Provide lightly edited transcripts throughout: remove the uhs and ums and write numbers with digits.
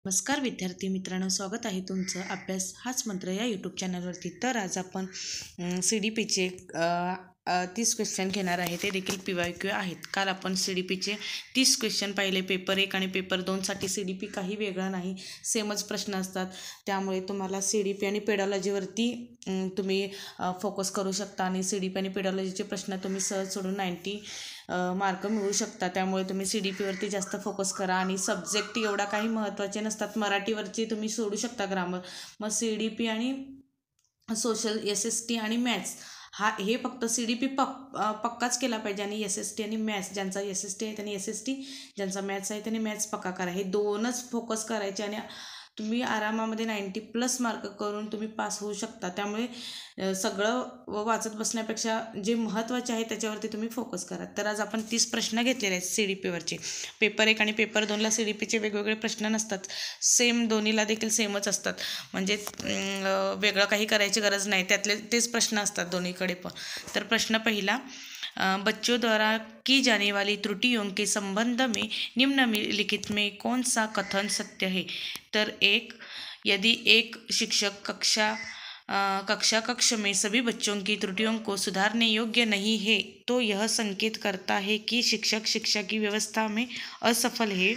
नमस्कार विद्यार्थी मित्रांनो, स्वागत आहे तुमचं अभ्यास हाच मंत्र या यूट्यूब चॅनलवरती। तर आज आपण CDPचे 30 क्वेश्चन घेणार आहे। ते देखील PYQ आहेत। काल आपण CDPचे 30 क्वेश्चन पाहिले। पेपर 1 आणि पेपर 2साठी CDP काही वेगळा नाही, सेमच प्रश्न असतात। त्यामुळे तुम्हाला CDP आणि पेडॉलॉजीवरती तुम्ही फोकस करू शकता आणि CDP आणि पेडॉलॉजीचे प्रश्न तुम्ही सहज सोडून 90 मार्क मिळू शकता। त्यामुळे तुम्ही CDPवरती जास्त फोकस करा आणि सब्जेक्ट एवढा काही महत्त्वाचे नसतात। मराठीवरची तुम्ही सोडू शकता ग्रामर। मग CDP आणि सोशल SST आणि मॅथ्स हे फक्त CDP पक्काच केला पाहिजे आणि SST आणि मॅथ्स, ज्यांचा SST आहे त्यांनी SST, ज्यांचा मॅथ्स आहे त्यांनी मॅथ्स पक्का करा। हे दोनच फोकस करायचे आणि तुम्ही आरामामध्ये 90+ मार्क करून तुम्ही पास होऊ शकता। त्यामुळे सगळं वाचत बसण्यापेक्षा जे महत्त्वाचे आहे त्याच्यावरती तुम्ही फोकस करा। तर आज आपण 30 प्रश्न घेतलेले आहेत CDPवरचे। पेपर 1 आणि पेपर 2ला CDPचे वेगवेगळे प्रश्न नसतात, सेम दोन्हीला देखील सेमच असतात। म्हणजे वेगळं काही करायची गरज नाही, त्यातले तेच प्रश्न असतात दोन्हीकडे पण। तर प्रश्न पहिला, बच्चों द्वारा की जाने वाली त्रुटियों के संबंध में निम्नलिखित में कौन सा कथन सत्य है। तर एक, यदि एक शिक्षक कक्षा में सभी बच्चों की त्रुटियों को सुधारने योग्य नहीं है तो यह संकेत करता है कि शिक्षक शिक्षा की व्यवस्था में असफल है।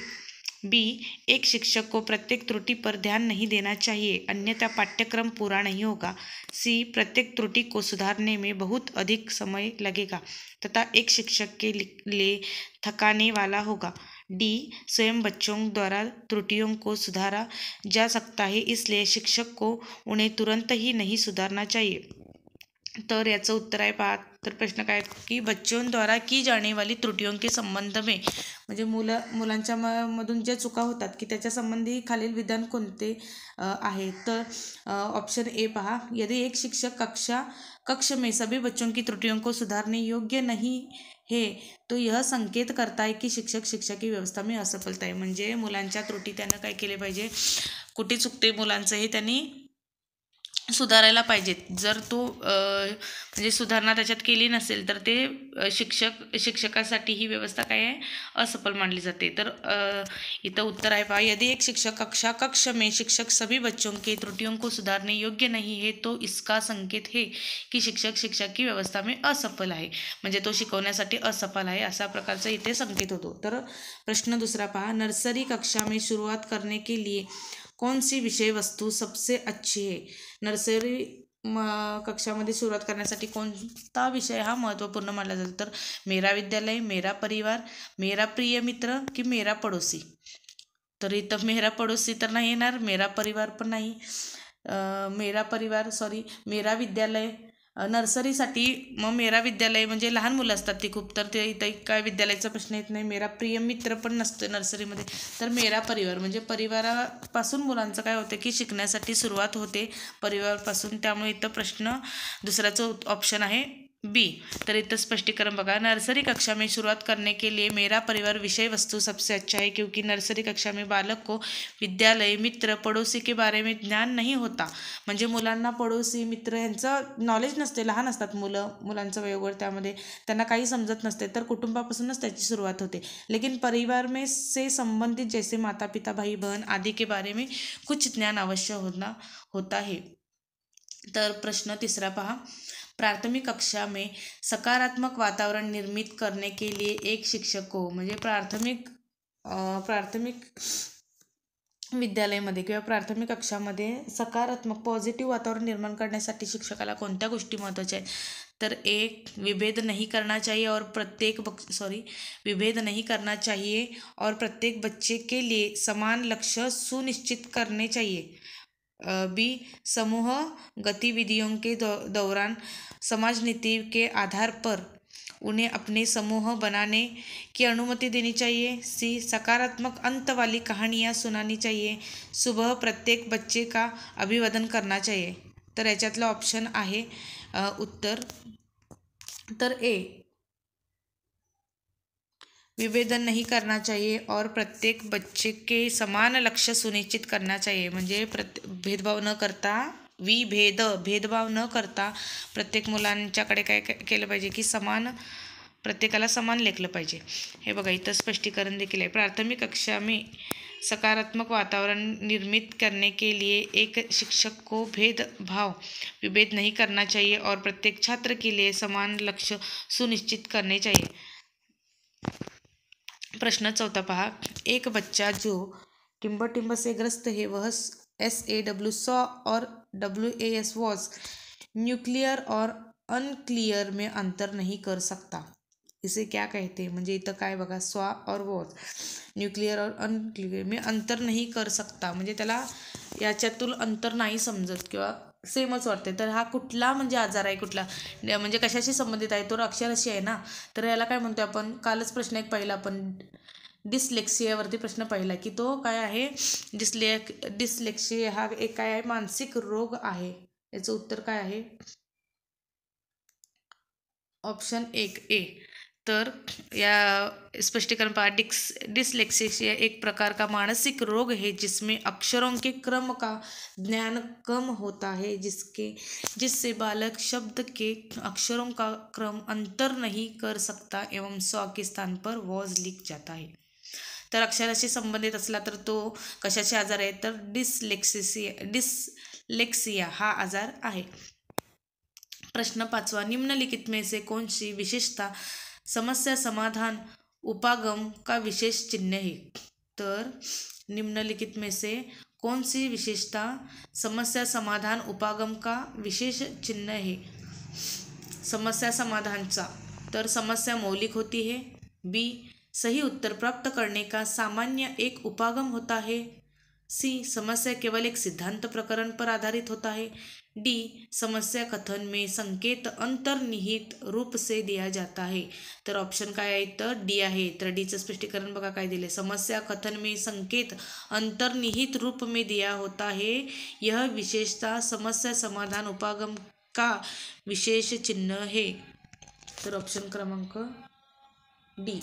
बी, एक शिक्षक को प्रत्येक त्रुटि पर ध्यान नहीं देना चाहिए, अन्यथा पाठ्यक्रम पूरा नहीं होगा। सी, प्रत्येक त्रुटि को सुधारने में बहुत अधिक समय लगेगा तथा एक शिक्षक के लिए थकाने वाला होगा। डी, स्वयं बच्चों द्वारा त्रुटियों को सुधारा जा सकता है, इसलिए शिक्षक को उन्हें तुरंत ही नहीं सुधारना चाहिए। तर याचं उत्तर आहे पहा। तर प्रश्न काय की बच्चों द्वारा की जाने वाली त्रुटियों के संबंध में, म्हणजे मुलांच्या मधून ज्या चुका होतात की त्याच्या संबंधी खालील विधान कोणते आहे। तर ऑप्शन ए पहा, यदि एक शिक्षक कक्ष में सभी बच्चों की त्रुटियों को सुधारने योग्य नहीं है तो यह संकेत करता है की शिक्षक शिक्षा की व्यवस्था में असफलता आहे। म्हणजे मुलांच्या त्रुटी त्यानं काय केले पाहिजे, कुठे चुकते मुलांचं हे त्यांनी सुधारायला पाहिजेत। जर तो म्हणजे सुधारणा त्याच्यात केली नसेल तर ते शिक्षकासाठी ही व्यवस्था काय आहे, असफल मानली जाते। तर इथं उत्तर आहे पहा, यदि एक शिक्षक कक्ष में शिक्षक सभी बच्चों के त्रुटियों को सुधारने योग्य नहीं है तो इसका संकेत है की शिक्षक शिक्षा की व्यवस्था में असफल आहे, म्हणजे तो शिकवण्यासाठी असफल आहे अशा प्रकारचा इथे संकेत होतो। तर प्रश्न दुसरा पहा, नर्सरी कक्षा में शुरुआत करने के लिए कौन सी विषय वस्तु सबसे अच्छी है। नर्सरी कक्षामध्ये सुरुवात करण्यासाठी कोणता विषय हा महत्त्वपूर्ण मानला जातो। तर मेरा विद्यालय, मेरा परिवार, मेरा प्रिय मित्र की मेरा पडोसी। तर इथं मेरा पडोसी तर नाही येणार, मेरा परिवार पण नाही, मेरा विद्यालय नर्सरीसाठी। मग मेरा विद्यालय म्हणजे लहान मुलं असतात ती खूप, तर ते इथं काय विद्यालयाचा प्रश्न येत नाही। मेरा प्रिय मित्र पण नसतं नर्सरीमध्ये। तर मेरा परिवार म्हणजे परिवारापासून मुलांचं काय होतं की शिकण्यासाठी सुरुवात होते परिवारापासून, त्यामुळे इथं प्रश्न दुसऱ्याचं ऑप्शन आहे बी। तर इथं स्पष्टीकरण बघा, नर्सरी कक्षा में शुरुआत करने के लिए मेरा परिवार विषय वस्तु सबसे अच्छा है, क्योंकि नर्सरी कक्षा में बालक को विद्यालय, मित्र, पड़ोसी के बारे में ज्ञान नहीं होता। म्हणजे मुलांना पडोसी, मित्र यांचं नॉलेज नसते, लहान असतात मुलांचं वयोगट, त्यामध्ये त्यांना काही समजत नसते। तर कुटुंबापासूनच त्याची सुरुवात होते। लेकिन परिवार में से संबंधित जैसे माता पिता, भाई बहन आदि के बारे में कुछ ज्ञान अवश्य होता है। तर प्रश्न तिसरा पहा, प्राथमिक कक्षा में सकारात्मक वातावरण निर्मित करने के लिए एक शिक्षक को, म्हणजे प्राथमिक विद्यालयामध्ये किंवा प्राथमिक कक्षामध्ये सकारात्मक पॉझिटिव्ह वातावरण निर्माण करण्यासाठी शिक्षकाला कोणत्या गोष्टी महत्त्वाच्या आहेत। तर एक, विभेद नहीं करना चाहिए और प्रत्येक बच्चे के लिए समान लक्ष्य सुनिश्चित करने चाहिए। बी, समूह गतिविधियों के दौरान समाज नीति के आधार पर उन्हें अपने समूह बनाने की अनुमति देनी चाहिए। सी, सकारात्मक अंत वाली कहानियाँ सुनानी चाहिए। सुबह प्रत्येक बच्चे का अभिवादन करना चाहिए। तर याच्यातलं ऑप्शन आहे उत्तर तर ए, विभेदन नहीं करना चाहिए और प्रत्येक बच्चे के समान लक्ष्य सुनिश्चित करना चाहिए। म्हणजे भेदभाव न करता प्रत्येक मुलांच्याकडे काय केलं पाहिजे की प्रत्येकाला समान लेखलं पाहिजे। हे बघा इथं स्पष्टीकरण देखील आहे, प्राथमिक कक्षा में सकारात्मक वातावरण निर्मित करने के लिए एक शिक्षक को विभेद नहीं करना चाहिए और प्रत्येक छात्र के लिए समान लक्ष्य सुनिश्चित करने चाहिए। प्रश्न 4 पहा, एक बच्चा जो टिम्ब से ग्रस्त है वह SAW सॉ और WAS वॉज न्यूक्लियर और अनक्लियर में अंतर नहीं कर सकता, इसे क्या कहते हैं? म्हणजे इथं काय बघा, स्वा और वॉज न्यूक्लियर और अनक्लियर में अंतर नहीं कर सकता, म्हणजे त्याला याच्यातून अंतर नाही समजत किंवा सेमच वाटते. तर हा कुठला म्हणजे आजार आहे, कुठला म्हणजे कशाशी संबंधित आहे? तो अक्षराशी आहे ना. तर याला काय म्हणतो आपण? कालच प्रश्न एक पाहिला आपण डिस्लेक्सियावरती प्रश्न पाहिला की तो काय आहे? डिस्लेक्सिया हा एक काय आहे? मानसिक रोग आहे. याचं उत्तर काय आहे? ऑप्शन 1 ए. तर या स्पष्टीकरण पहा, डिस्लेक्सिया एक प्रकार का मानसिक रोग है जिसमें अक्षरों के क्रम का ज्ञान कम होता है, जिससे बालक शब्द के अक्षरों का क्रम अंतर नहीं कर सकता एवं सॉ के स्थान पर वॉज लिख जाता है. तर अक्षराशी संबंधित असला तर तो कशाचे आजार आहे? तर डिस्लेक्सिया हा आजार आहे. प्रश्न 5, निम्नलिखित में से कौन सी विशेषता समस्या समाधान उपागम का विशेष चिन्ह है? तर निम्नलिखित में से कौन सी विशेषता समस्या समाधान उपागम का विशेष चिन्ह है? समस्या समाधानचा तर समस्या मौलिक होती है. बी, सही उत्तर प्राप्त करने का सामान्य एक उपागम होता है. सी, समस्या केवल एक सिद्धांत प्रकरण पर आधारित होता है. डी, समस्या कथन में संकेत अंतर्निहित रूप से दिया जाता है. तर ऑप्शन काय आहे? तर डी आहे. तर डीचं स्पष्टीकरण बघा काय दिले, समस्या कथन में संकेत अंतर्निहित रूप में दिया होता है, यह विशेषता समस्या समाधान उपागम का विशेष चिन्ह है. तर ऑप्शन क्रमांक डी.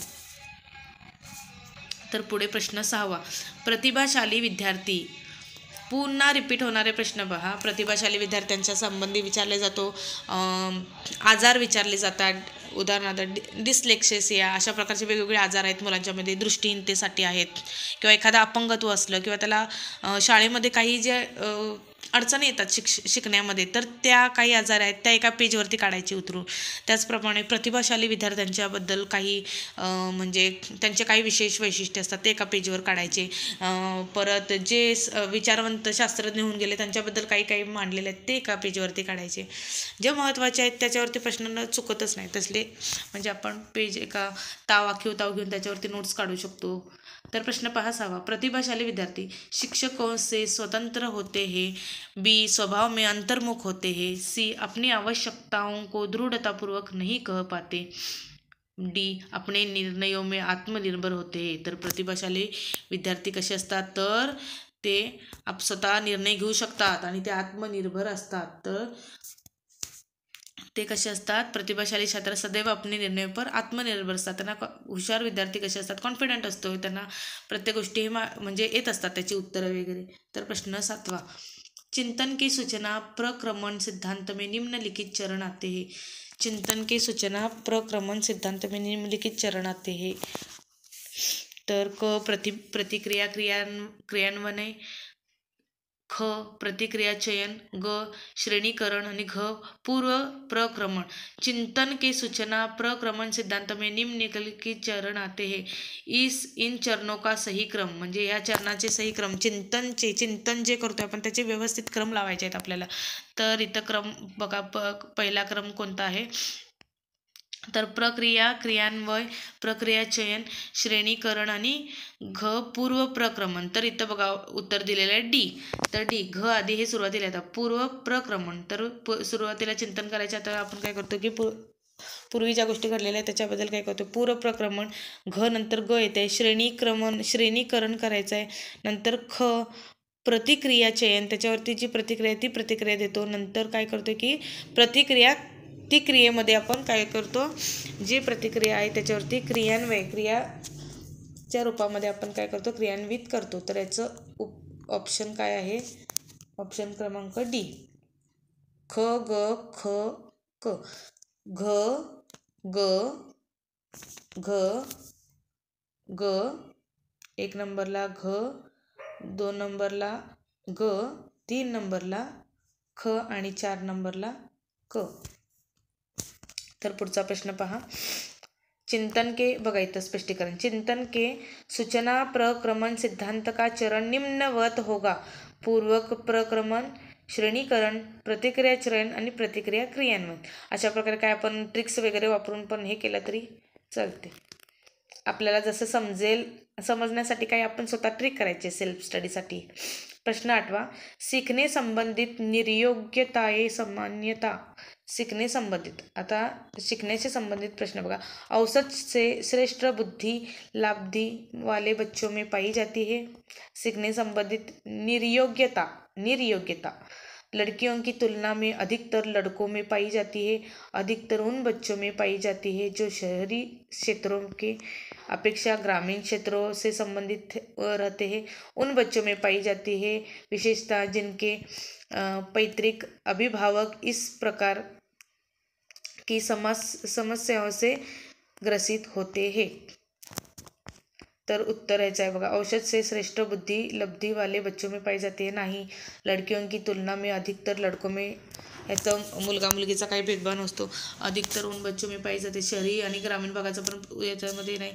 तर पुढे प्रश्न 6, प्रतिभाशाली विद्यार्थी. पुन्हा रिपीट होणारे प्रश्न पहा. प्रतिभाशाली विद्यार्थ्यांच्या संबंधी विचारले जातो, आजार विचारले जातात. उदाहरणार्थ डिस्लेक्सिया अशा प्रकारचे वेगवेगळे आजार आहेत मुलांच्यामध्ये, दृष्टीहीनतेसाठी आहेत किंवा एखादा अपंगत्व असलं किंवा त्याला शाळेमध्ये काही जे अडचणी येतात शिकण्यामध्ये, तर त्या काही आजार आहेत त्या एका पेजवरती काढायचे उतरून. त्याचप्रमाणे प्रतिभाशाली विद्यार्थ्यांच्याबद्दल काही म्हणजे त्यांचे काही विशेष वैशिष्ट्य असतात ते एका पेजवर काढायचे. परत जे विचारवंत शास्त्रज्ञ होऊन गेले त्यांच्याबद्दल काही काही मांडलेले आहेत ते एका पेजवरती काढायचे. जे महत्त्वाचे आहेत त्याच्यावरती प्रश्न चुकतच नाही तसले, म्हणजे आपण पेज एका ताव घेऊन त्याच्यावरती नोट्स काढू शकतो. तर प्रश्न पहा 6, प्रतिभाशाली विद्यार्थी शिक्षकों से स्वतंत्र होते हैं. बी, स्वभाव में अंतर्मुख होते हैं. सी, अपनी आवश्यकताओं को दृढ़तापूर्वक नहीं कह पाते. डी, अपने निर्णयों में आत्मनिर्भर होते हैं. तर प्रतिभाशाली विद्यार्थी कसे असतात? तर ते स्वतः निर्णय घेऊ शकतात आणि ते आत्मनिर्भर असतात. तर ते कसे असतात? प्रतिभाशाली छात्र सदैव अपने निर्णय पर आत्मनिर्भर असतात. त्यांना हुशार विद्यार्थी कसे असतात? कॉन्फिडंट असतो, त्यांना प्रत्येक गोष्टी म्हणजे येत असतात त्याची उत्तरं वगैरे. तर प्रश्न 7, चिंतन की सूचना प्रक्रमण सिद्धांत में निम्नलिखित चरण आते हैं. चिंतन की सूचना प्रक्रमण सिद्धांत में निम्नलिखित चरण आते हैं. तर प्रतिक्रिया क्रियान्वयन, ख, प्रतिक्रिया चयन, ग, श्रेणीकरण आणि घ, पूर्व प्रक्रमण. चिंतन के सूचना प्रक्रमण सिद्धांत में निम्नलिखित चरण आते हैं. इन चरणों का सही क्रम, म्हणजे या चरणाचे सही क्रम, चिंतन जे करतोय आपण त्याचे व्यवस्थित क्रम लावायचे आहेत आपल्याला. तर इथं क्रम बघा, पहिला क्रम कोणता आहे? तर प्रक्रिया क्रियान्वय, प्रक्रिया चयन, श्रेणीकरण आणि घ, पूर्व प्रक्रमण. तर इथं बघा उत्तर दिलेलं आहे डी. तर डी, घ आधी हे सुरुवातीला येतात पूर्व प्रक्रमण. तर सुरुवातीला चिंतन करायचं, तर आपण काय करतो की पूर्वी ज्या गोष्टी घडलेल्या आहेत त्याच्याबद्दल काय करतो? पूर्व प्रक्रमण. घ नंतर ग येते, श्रेणीकरण करायचं आहे. नंतर ख, प्रतिक्रिया चयन, त्याच्यावरती जी प्रतिक्रिया ती प्रतिक्रिया देतो. नंतर काय करतो की ती क्रियेमध्ये आपण काय करतो? जी प्रतिक्रिया आहे त्याच्यावरती क्रियान्वय, क्रियाच्या रूपामध्ये आपण काय करतो? क्रियान्वित करतो. तर याचं ऑप्शन काय आहे? ऑप्शन क्रमांक डी, ख, ग, ख, क. घ, ग, एक नंबरला घ, 2 नंबरला ग, 3 नंबरला ख आणि 4 नंबरला क. तर पुढचा प्रश्न पहा. चिंतन के, बघा इथं स्पष्टीकरण. चिंतन के सूचना प्रक्रमण सिद्धांत का चरण निम्नवत होगा. पूर्वक प्रक्रमण, श्रेणीकरण, प्रतिक्रिया चरण आणि प्रतिक्रिया क्रियान्वयन. अशा प्रकारे काय आपण ट्रिक्स वगैरे वापरून पण हे केलं तरी चालते. आपल्याला जसं समजेल समजण्यासाठी काय आपण स्वतः ट्रिक करायचे सेल्फ स्टडीसाठी. प्रश्न 8वा. सीखने संबंधित निर्योग्यताए सामान्यता. सीखने संबंधित, आता शिकण्याशी संबंधित प्रश्न बघा. औसत से श्रेष्ठ बुद्धि लाब्धि वाले बच्चों में पाई जाती है. सीखने संबंधित निर्योग्यता, निर्योग्यता लड़कियों की तुलना में अधिकतर लड़कों में पाई जाती है. अधिकतर उन बच्चों में पाई जाती है जो शहरी क्षेत्रों के अपेक्षा ग्रामीण क्षेत्रों से संबंधित रहते हैं. उन बच्चों में पाई जाती है विशेषता जिनके पैतृक अभिभावक इस प्रकार की समस्याओं से ग्रसित होते हैं. तर उत्तर यायचं आहे बघा. औषध से श्रेष्ठ बुद्धि लब्धि वाले बच्चों में पाई जाती है. नाही. लड़कियों की तुलना में अधिकतर लड़कों में. याचं मुलगा मुलगीचा काही भेदभाव नसतो. अधिकतर उन बच्चों में पाई जाते. शहरी आणि ग्रामीण भागाचं पण याच्यामध्ये नाही.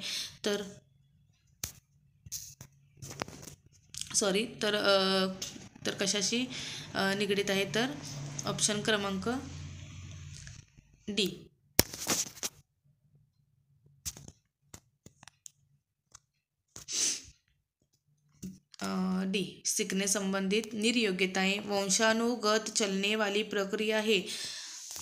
तर कशाशी निगडीत आहे, तर ऑप्शन क्रमांक डी. डी. सीखने संबंधित निर्योग्यताएं वंशानुगत चलने वाली प्रक्रिया है.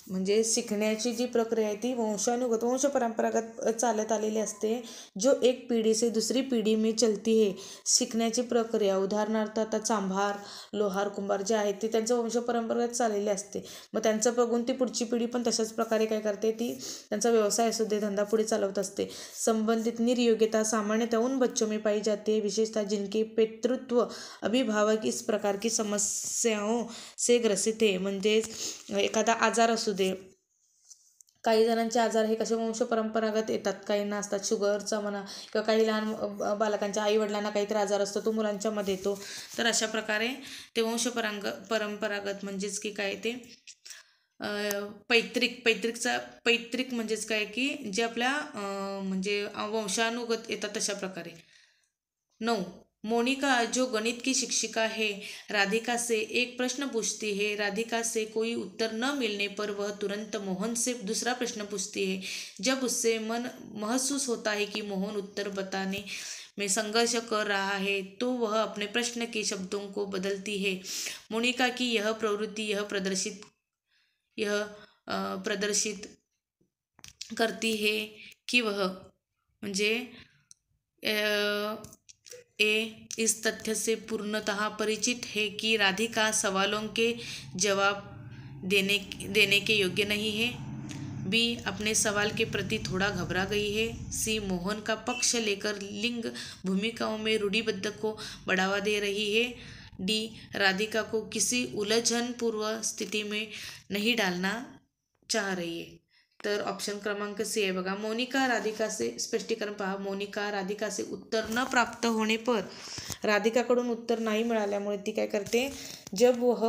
म्हणजे शिकण्याची जी प्रक्रिया आहे ती वंशानुगत, वंशपरंपरागत चालत आलेली असते. जो एक पिढी से दुसरी पिढी में चलती है. शिकण्याची प्रक्रिया उदाहरणार्थ आता चांभार, लोहार, कुंभार जे आहेत ते त्यांचं वंशपरंपरागत चाललेले असते. मग त्यांचं बघून ती पुढची पिढी पण तशाच प्रकारे काय करते, ती त्यांचा व्यवसाय असू दे, धंदा पुढे चालवत असते. संबंधित निर्योग्यता सामान्यतः उन बच्चों में पाई जाती है विशेषतः जिनके पितृत्व अभिभावक इस प्रकार की समस्याओं से ग्रसित है. म्हणजे एखादा आजार असू दे. काही जणांचे आजार हे कसे वंशपरंपरागत येतात. काहींना असतात शुगरचा म्हणा, किंवा काही लहान बालकांच्या आईवडिलांना काहीतरी आजार असतो तो मुलांच्या मध्ये येतो. तर अशा प्रकारे ते परंपरागत म्हणजेच की काय ते पैतृक म्हणजेच काय की जे आपल्या म्हणजे वंशानुगत येतात तशा प्रकारे. 9. मोनिका जो गणित की शिक्षिका है राधिका से एक प्रश्न पूछती है. राधिका से कोई उत्तर न मिलने पर वह तुरंत मोहन से दूसरा प्रश्न पूछती है. जब उससे मन महसूस होता है कि मोहन उत्तर बताने में संघर्ष कर रहा है तो वह अपने प्रश्न के शब्दों को बदलती है. मोनिका की यह प्रवृत्ति यह प्रदर्शित करती है कि वह म्हणजे इस तथ्य से पूर्णतः परिचित है कि राधिका सवालों के जवाब देने के योग्य नहीं है. बी. अपने सवाल के प्रति थोड़ा घबरा गई है. सी. मोहन का पक्ष लेकर लिंग भूमिकाओं में रूढ़िबद्ध को बढ़ावा दे रही है. डी. राधिका को किसी उलझनपूर्व स्थिति में नहीं डालना चाह रही है. तर ऑप्शन क्रमांक सी आहे बघा. मोनिका राधिका से, स्पष्टीकरण पहा. मोनिका राधिका से उत्तर न प्राप्त होने पर, राधिकाकडून उत्तर नाही मिळाल्यामुळे ती काय करते, जब वह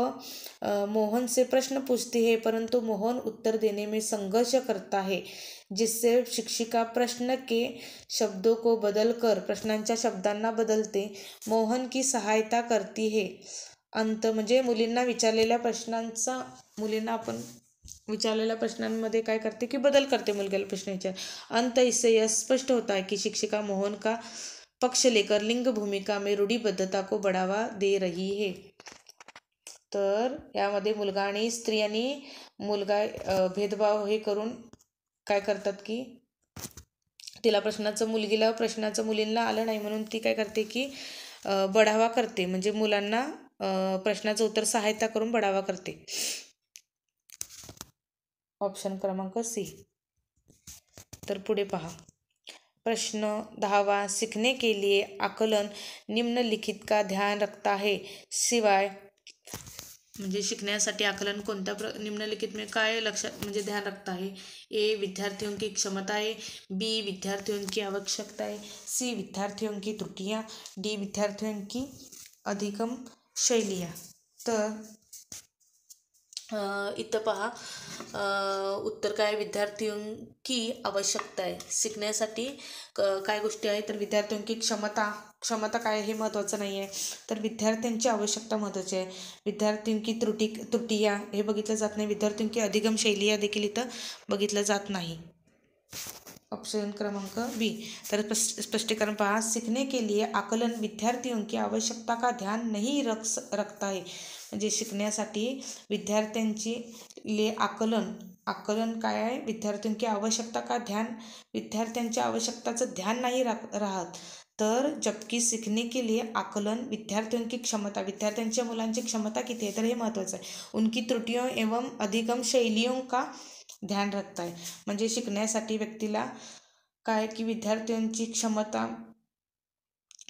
मोहन से प्रश्न पूछती है परंतु मोहन उत्तर देने में संघर्ष करता है जिससे शिक्षिका प्रश्न के शब्दों को बदलकर प्रश्नांच्या शब्दांना बदलते मोहन की सहायता करती है. अंत म्हणजे मुलींना विचारलेल्या प्रश्नांमध्ये काय करते की बदल करते मुलग्याला प्रश्न विचार. अंत इससे यह स्पष्ट होता है कि शिक्षिका मोहन का पक्ष लेकर लिंग भूमिका में रूढ़िबद्धता को बढ़ावा दे रही है. तर यामध्ये मुलगा आणि स्त्री आणि मुलगा भेदभाव हे करून काय करतात की तिला प्रश्नाचं मुलींना आलं नाही म्हणून ती काय करते की बढावा करते. म्हणजे मुलांना प्रश्नाचं उत्तर सहायता करून बढावा करते. ऑप्शन क्रमांक सी. तर पुढे पहा. प्रश्न 10वां. सीखने के लिए आकलन निम्नलिखित का ध्यान रखता है. शिवाय म्हणजे शिकण्यासाठी आकलन कोणत्या निम्नलिखित में काय लक्षात म्हणजे ध्यान रखता है. ए. विद्यार्थियों की क्षमताएं. बी. विद्यार्थियों की आवश्यकताएं. सी. विद्यार्थियों की त्रुटियां. डी. विद्यार्थियों की अधिगम शैलिया। तर इथं पहा उत्तर काय, विद्यार्थियों की आवश्यकता आहे शिकण्यासाठी काय गोष्टी आहे, तर विद्यार्थियों की क्षमता काय हे महत्त्वाचं नाही आहे, तर विद्यार्थ्यांची आवश्यकता महत्त्वाची आहे। विद्यार्थियों की त्रुटियां हे बघितलं जात नाही, विद्यार्थियों की अधिगम शैलिया देखील इथं बघितलं जात नाही। ऑप्शन क्रमांक बी। तर स्पष्टीकरण पहा, सीखने के लिए आकलन विद्यार्थियों की आवश्यकता का ध्यान नहीं रखता है। म्हणजे शिकण्यासाठी विद्यार्थ्यांची आकलन काय आहे, विद्यार्थियों की आवश्यकता का ध्यान, विद्यार्थ्यांच्या आवश्यकताचं ध्यान नाही राहत। तर जबकि सीखने के लिए आकलन विद्यार्थियों की क्षमता, विद्यार्थ्यांच्या मुलांची क्षमता किती आहे तर हे महत्त्वाचं आहे। उनकी त्रुटियों एवं अधिगम शैलियों का ध्यान रखता है। म्हणजे शिकण्यासाठी व्यक्तीला काय की विद्यार्थ्यांची क्षमता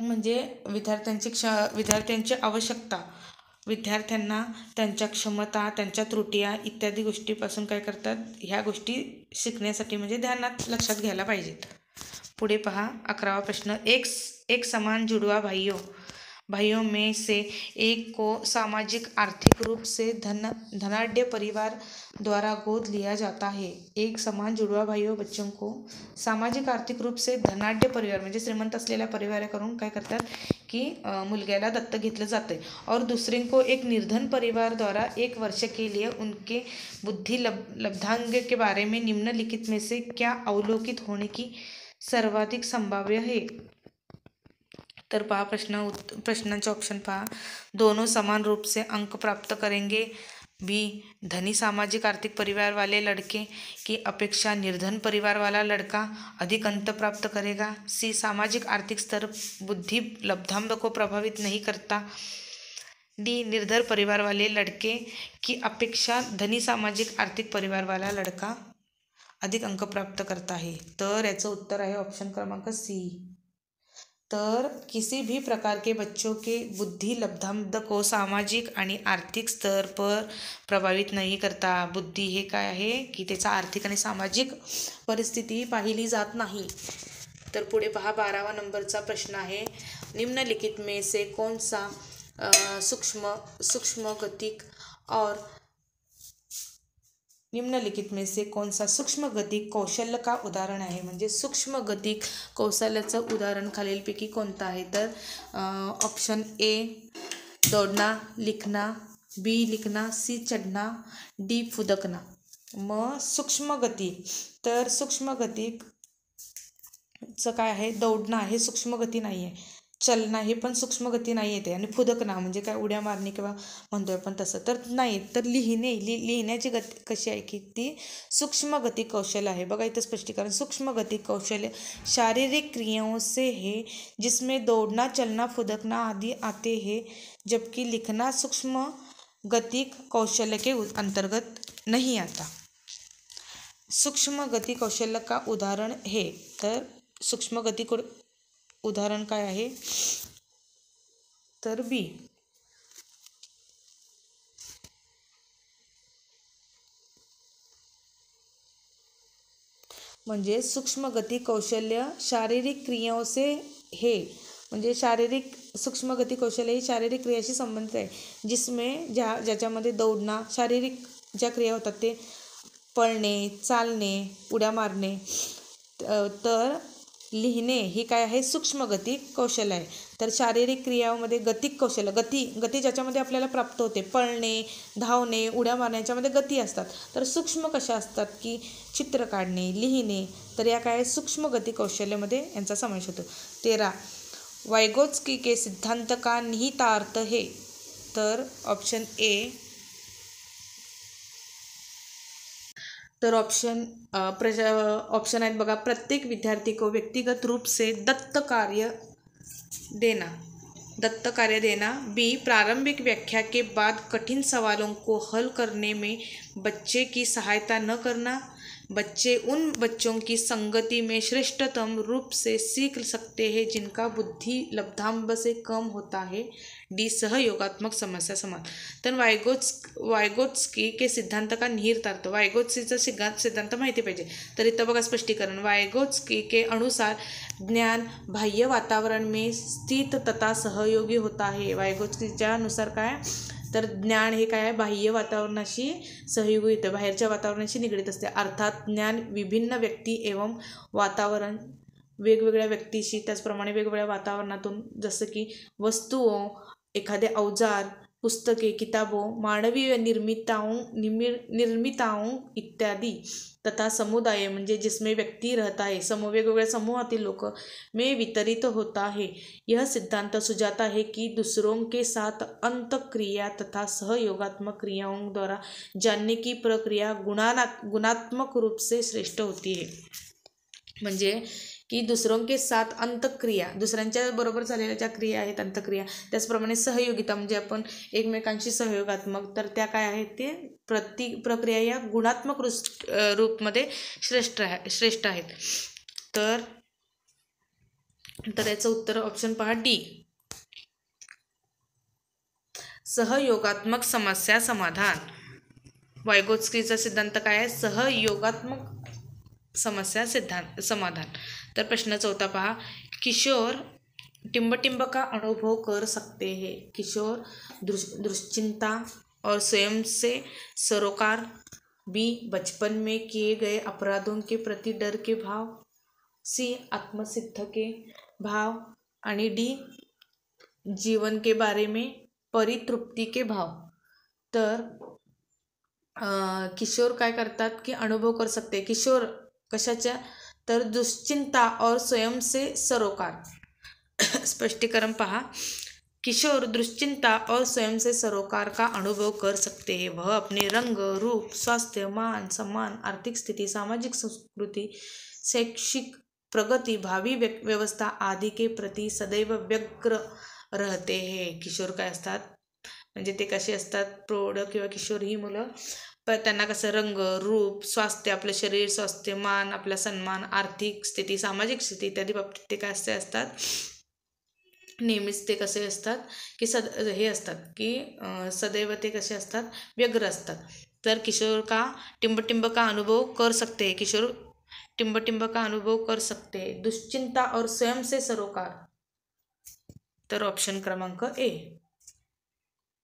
म्हणजे विद्यार्थ्यांची आवश्यकता, विद्यार्थ्यांना त्यांच्या क्षमता, त्यांच्या त्रुटिया इत्यादी गोष्टीपासून काय करतात, ह्या गोष्टी शिकण्यासाठी म्हणजे ध्यानात लक्षात घ्यायला पाहिजेत। पुढे पहा 11वा प्रश्न, एक समान जुड़वा भाइयों में से एक को सामाजिक आर्थिक रूप से धनाढ्य परिवार द्वारा गोद लिया जाता है। एक समान जुड़वा भाइयों बच्चों को सामाजिक आर्थिक रूप से धनाढ्य परिवार म्हणजे श्रीमंत असलेल्या परिवाराकडून काय करतात की मुलग्याला दत्तक घेतलं जाते, और दूसरे को एक निर्धन परिवार द्वारा 1 वर्ष के लिए उनके बुद्धि लब्धांग के बारे में निम्नलिखित में से क्या अवलोकित होने की सर्वाधिक संभाव्य है। तर पहा प्रश्नांचे ऑप्शन पहा, दोनों समान रूप से अंक प्राप्त करेंगे, बी धनी सामाजिक आर्थिक परिवार वाले लड़के की अपेक्षा निर्धन परिवार वाला लड़का अधिक अंक प्राप्त करेगा, सी सामाजिक आर्थिक स्तर बुद्धि लब्धांब को प्रभावित नहीं करता, डी निर्धन परिवार वाले लड़के की अपेक्षा धनी सामाजिक आर्थिक परिवार वाला लड़का अधिक अंक प्राप्त करता है। तर याचं उत्तर आहे ऑप्शन क्रमांक सी। तर किसी भी प्रकार के बच्चों के बुद्धि लब्धांब को सामाजिक आणि आर्थिक स्तर पर प्रभावित नहीं करता। बुद्धी हे काय आहे की त्याचा आर्थिक आणि सामाजिक परिस्थिती पाहिली जात नाही। तर पुढे पहा 12वा नंबरचा प्रश्न आहे, निम्नलिखित में से कौन सा सूक्ष्म गतिक और निम्नलिखित में से कौन सा सूक्ष्म गतिक कौशल्य का उदाहरण आहे। म्हणजे सूक्ष्म गतिक कौशल्याचं उदाहरण खालीलपैकी कोणतं आहे, तर ऑप्शन ए दौड़ना, लिखना, बी लिखना, सी चढ़ना, डी फुदकना। मग सूक्ष्म गती, तर सूक्ष्म गतिकचं काय आहे, दौडणं हे सूक्ष्म गती नाही आहे, चलना हे पण सूक्ष्म गती नाही येते, आणि फुदकना म्हणजे काय उड्या मारणे किंवा म्हणतोय आपण तसं तर नाही। तर लिहिण्याची गती कशी आहे की ती सूक्ष्म गती कौशल्य आहे। बघा इथं स्पष्टीकरण, सूक्ष्म गती कौशल्य शारीरिक क्रियाओं से है जिसमें दौड़ना, चलना, फुदकना आदि आते हैं, जबकि लिखना सूक्ष्म गतिक कौशल्य के अंतर्गत नहीं आता। सूक्ष्म गती कौशल्य का उदाहरण है, तर सूक्ष्म गती उदाहरण काय आहे, तर बी। म्हणजे सूक्ष्म गती कौशल्य शारीरिक क्रियाओं से है, म्हणजे सूक्ष्म गती कौशल्य ही शारीरिक क्रियाशी संबंधित आहे, जिसमें ज्याच्यामध्ये दौडणं, शारीरिक ज्या क्रिया होतात ते पळणे, चालणे, उड्या मारणे, तर लिहिणे ही काय आहे सूक्ष्म गती कौशल्य आहे। तर शारीरिक क्रियामध्ये गतिक कौशल्य, गती ज्याच्यामध्ये आपल्याला प्राप्त होते, पळणे, धावणे, उड्या मारण्याच्यामध्ये गती असतात, तर सूक्ष्म कशा असतात की चित्र काढणे, लिहिणे, तर या काय सूक्ष्म गती कौशल्यामध्ये यांचा समावेश होतो। 13 वाइगोत्स्की के सिद्धांत का निहितार्थ है, तर ऑप्शन ए। तर ऑप्शन आहेत बघा, प्रत्येक विद्यार्थी को व्यक्तिगत रूप से दत्त कार्य देना, बी प्रारंभिक व्याख्या के बाद कठिन सवालों को हल करने में बच्चे की सहायता न करना, बच्चे उन बच्चों की संगति में श्रेष्ठतम रूप से सीख सकते हैं जिनका बुद्धि लब्धांब से कम होता है। डी सहयोगात्मक समस्या समाधान। तर वायगोत्स्की के सिद्धांत का निहितार्थ, वायगोत्स्कीचा सिद्धांत माहिती पाहिजे। तर इथं बघा स्पष्टीकरण, वायगोत्स्की के अनुसार ज्ञान बाह्य वातावरण में स्थित तथा सहयोगी होता है। वायगोत्स्कीच्या अनुसार काय, तर ज्ञान हे काय आहे, बाह्य वातावरणाशी सहयोगी होते, बाहेरच्या वातावरणाशी निगडीत असते। अर्थात ज्ञान विभिन्न व्यक्ती एवं वातावरण, वेगवेगळ्या व्यक्तीशी त्याचप्रमाणे वेगवेगळ्या वातावरणातून, जसं की वस्तुओं, एखादे अवजार, पुस्तके, किताबों, मानवीय निर्मिताओं इत्यादि तथा समुदाय म्हणजे जिसमें व्यक्ति रहता है, वेगवेगळ्या समूहातील लोक में वितरित होता है। यह सिद्धांत सुझाता है कि दूसरों के साथ अंतःक्रिया तथा सहयोगात्मक क्रियाओं द्वारा जानने की प्रक्रिया गुणात्मक रूप से श्रेष्ठ होती है। म्हणजे की दुसरों के साथ अंतक्रिया, दुसऱ्यांच्या बरोबर झालेल्या ज्या क्रिया आहेत अंतक्रिया, त्याचप्रमाणे सहयोगिता म्हणजे आपण एकमेकांशी सहयोगात्मक, तर त्या काय आहेत, ते प्रक्रिया या गुणात्मक रूपमध्ये श्रेष्ठ आहेत। तर याचं उत्तर ऑप्शन पहा डी, सहयोगात्मक समस्या समाधान। वायगोत्स्कीचा सिद्धांत काय आहे, सहयोगात्मक समस्या समाधान। तर प्रश्न 4 पहा, किशोर टिम्ब का अनुभव कर सकते हैं। किशोर दुश्चिंता और स्वयं से सरोकार, बी बचपन में किए गए अपराधों के प्रति डर के भाव, सी आत्मसिद्ध के भाव आणि डी जीवन के बारे में परितृप्ति के भाव। तर किशोर काय करतात की अनुभव कर सकते, किशोर कशाच्या, तर दुश्चिंता और स्वयं से सरोकार। स्पष्टीकरण पहा, किशोर दुश्चिंता और स्वयं से सरोकार का अनुभव कर सकते हैं। वह अपने रंग, रूप, स्वास्थ्य, मान सम्मान, आर्थिक स्थिति, सामाजिक संस्कृति, शैक्षिक प्रगति, भावी व्यवस्था आदि के प्रति सदैव व्यग्र रहते हैं। किशोर काय असतात, म्हणजे ते कसे असतात, प्रौढ किंवा किशोर ही मुलं, पण त्यांना कसं रंग, रूप, स्वास्थ्य, आपलं शरीर स्वास्थ्य, मान, आपला सन्मान, आर्थिक स्थिती, सामाजिक स्थिती इत्यादी बाबतीत ते काय असतात, नेहमीच ते कसे असतात की हे असतात की सदैव ते कसे असतात, व्यग्र असतात। तर किशोर का टिम्ब का अनुभव कर सकते हैं, किशोर टिम्ब का अनुभव कर सकते हैं। दुश्चिंता और स्वयं से सरोकार, तर ऑप्शन क्रमांक ए।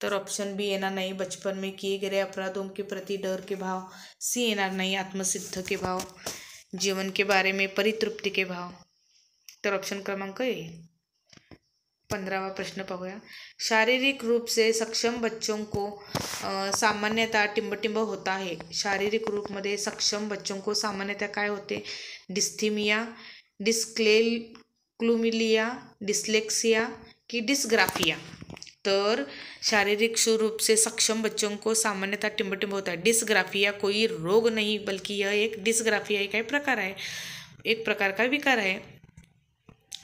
तर ऑप्शन बी येणार नाही, बचपन में किए गए अपराधों के प्रति डर के भाव, सी येणार नहीं, आत्मसिद्ध के भाव, जीवन के बारे में परितृप्ति के भाव। तर ऑप्शन क्रमांक ए। 15वां प्रश्न पाहूया, शारीरिक रूप से सक्षम बच्चों को सामान्यतः टिम्ब होता है। शारीरिक रूप मध्ये सक्षम बच्चों को सामान्यतः काय होते, डिस्थीमिया, डिस्क्लेक्लुमिलिया, डिस्लेक्सिया की डिस्ग्राफिया। तर शारीरिक रूप से सक्षम बच्चों को सामान्यतः टिम्ब होता है। डिस्ग्राफिया कोई रोग नहीं बल्कि यह एक डिस्ग्राफिया एक है प्रकार है, एक प्रकार का विकार है,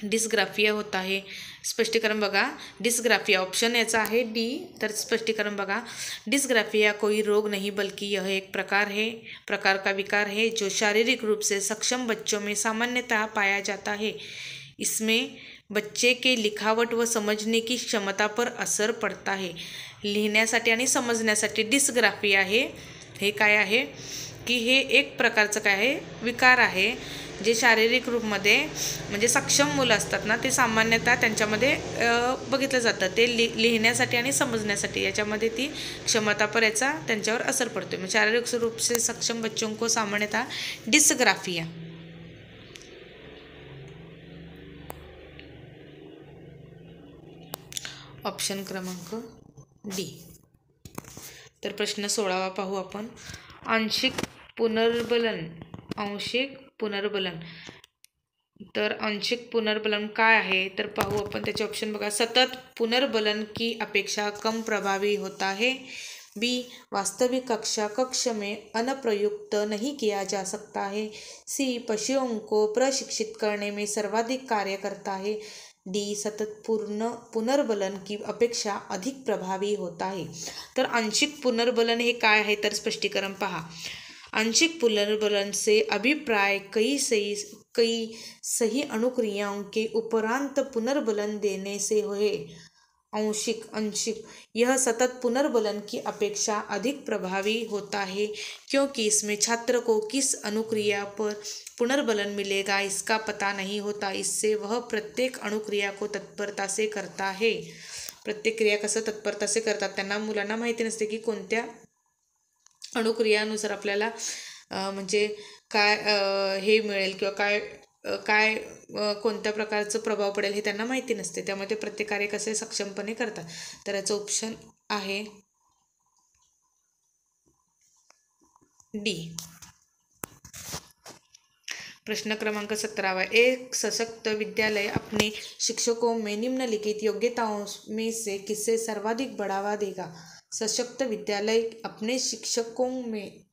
डिस्ग्राफिया होता है। स्पष्टीकरण बघा, डिस्ग्राफिया ऑप्शन याचा आहे डी। तर स्पष्टीकरण बघा, डिस्ग्राफिया कोई रोग नहीं बल्कि यह एक प्रकार का विकार है जो शारीरिक रूप से सक्षम बच्चों में सामान्यतः पाया जाता है। इसमें बच्चे के लिखावट व समजने की क्षमता पर असर पडता है। लिहिण्यासाठी आणि समजण्यासाठी डिस्ग्राफिया हे काय आहे की हे एक प्रकारचं काय आहे, विकार आहे, जे शारीरिक रूपमध्ये म्हणजे सक्षम मुलं असतात ना, ते सामान्यतः त्यांच्यामध्ये बघितलं जातं, ते लिहिण्यासाठी आणि समजण्यासाठी याच्यामध्ये ती क्षमता पर याचा त्यांच्यावर असर पडतो। म्हणजे शारीरिक रूप से सक्षम बच्चों को सामान्यतः डिस्ग्राफिया। ऑप्शन क्रमांक डी। तर प्रश्न 16वा पाहू आपण, आंशिक पुनर्बलन। तर आंशिक पुनर्बलन काय आहे, तर पाहू आपण त्याचे ऑप्शन बघा, सतत पुनर्बलन की अपेक्षा कम प्रभावी होता है, बी वास्तविक कक्ष में अनुप्रयुक्त नहीं किया जा सकता है, सी पशुओं को प्रशिक्षित करने में सर्वाधिक कार्य करता है, डी सतत पुनर्बलन की अपेक्षा अधिक प्रभावी होता है। तर आंशिक पुनर्बलन हे काय आहे, तर स्पष्टीकरण पहा, आंशिक पुनर्बलन से अभिप्राय कई सही अनुक्रियाओं के उपरांत पुनर्बलन देने से है। आंशिक यह सतत पुनर्बलन की अपेक्षा अधिक प्रभावी होता है क्योंकि इसमें छात्र को किस अनुक्रिया पर पुनर्बलन मिलेगा इसका पता नहीं होता। इससे वह प्रत्येक अनुक्रिया को तत्परता से करता है। प्रत्येक क्रिया कसं तत्परता से करतात, त्यांना मुलांना माहिती नसते की कोणत्या अनुक्रियानुसार आपल्याला म्हणजे काय हे मिळेल किंवा काय कोणत्या प्रकारचं प्रभाव पडेल हे त्यांना माहिती नसते, त्यामुळे ते प्रत्येक कार्य कसे सक्षमपणे करतात। तर याचं ऑप्शन आहे डी। प्रश्न क्रमांक 17 एक सशक्त विद्यालय अपने शिक्षकों में निम्नलिखित योग्यताओं में से किसे सर्वाधिक बढ़ावा देगा। सशक्त विद्यालय अपने शिक्षकों में,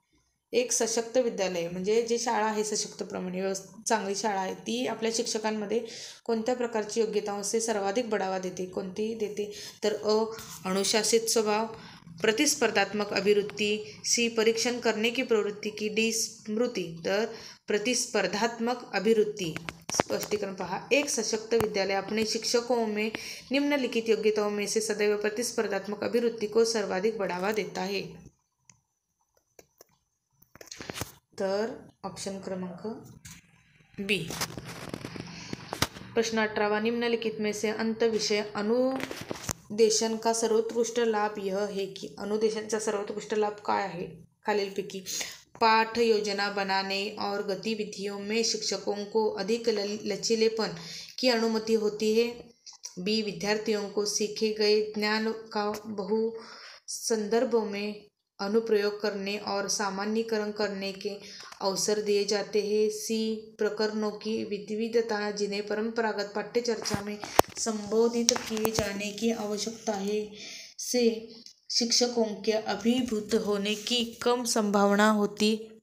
एक सशक्त विद्यालय म्हणजे जे शाळा आहे सशक्तप्रमाणे चांगली शाळा आहे ती आपल्या शिक्षकांमध्ये कोणत्या प्रकारची योग्यताओं सर्वाधिक बढ़ावा देते, कोणती देते, तर अ अनुशासित स्वभाव, प्रतिस्पर्धात्मक अभिवृत्ति, सी परीक्षण करने की प्रवृत्ति की, डी स्मृति। तर प्रतिस्पर्धात्मक अभिवृत्ति। स्पष्टीकरण पहा, एक सशक्त विद्यालय अपने शिक्षकों में निम्नलिखित योग्यताओं में से सदैव प्रतिस्पर्धात्मक अभिवृत्ति को सर्वाधिक बढ़ावा देता है। तर ऑप्शन क्रमांक बी। प्रश्न 18 निम्नलिखित में से अंत विषय अनुदेशन का सर्वोत्कृष्ट लाभ यह है कि, अनुदेशनचा सर्वोत्कृष्ट लाभ काय आहे खालीलपैकी, पाठ योजना बनाने और गतिविधियों में शिक्षकों को अधिक लचीलेपन की अनुमति होती है। बी विद्यार्थियों को सीखे गए ज्ञान का बहु संदर्भों में अनुप्रयोग करने और सामान्यीकरण करने के अवसर दिए जाते हैं। सी प्रकरणों की विविधता जिन्हें परंपरागत पाठ्यचर्चा में संबोधित किए जाने की आवश्यकता है से शिक्षकों के अभिभूत होने की कम संभावना होती है।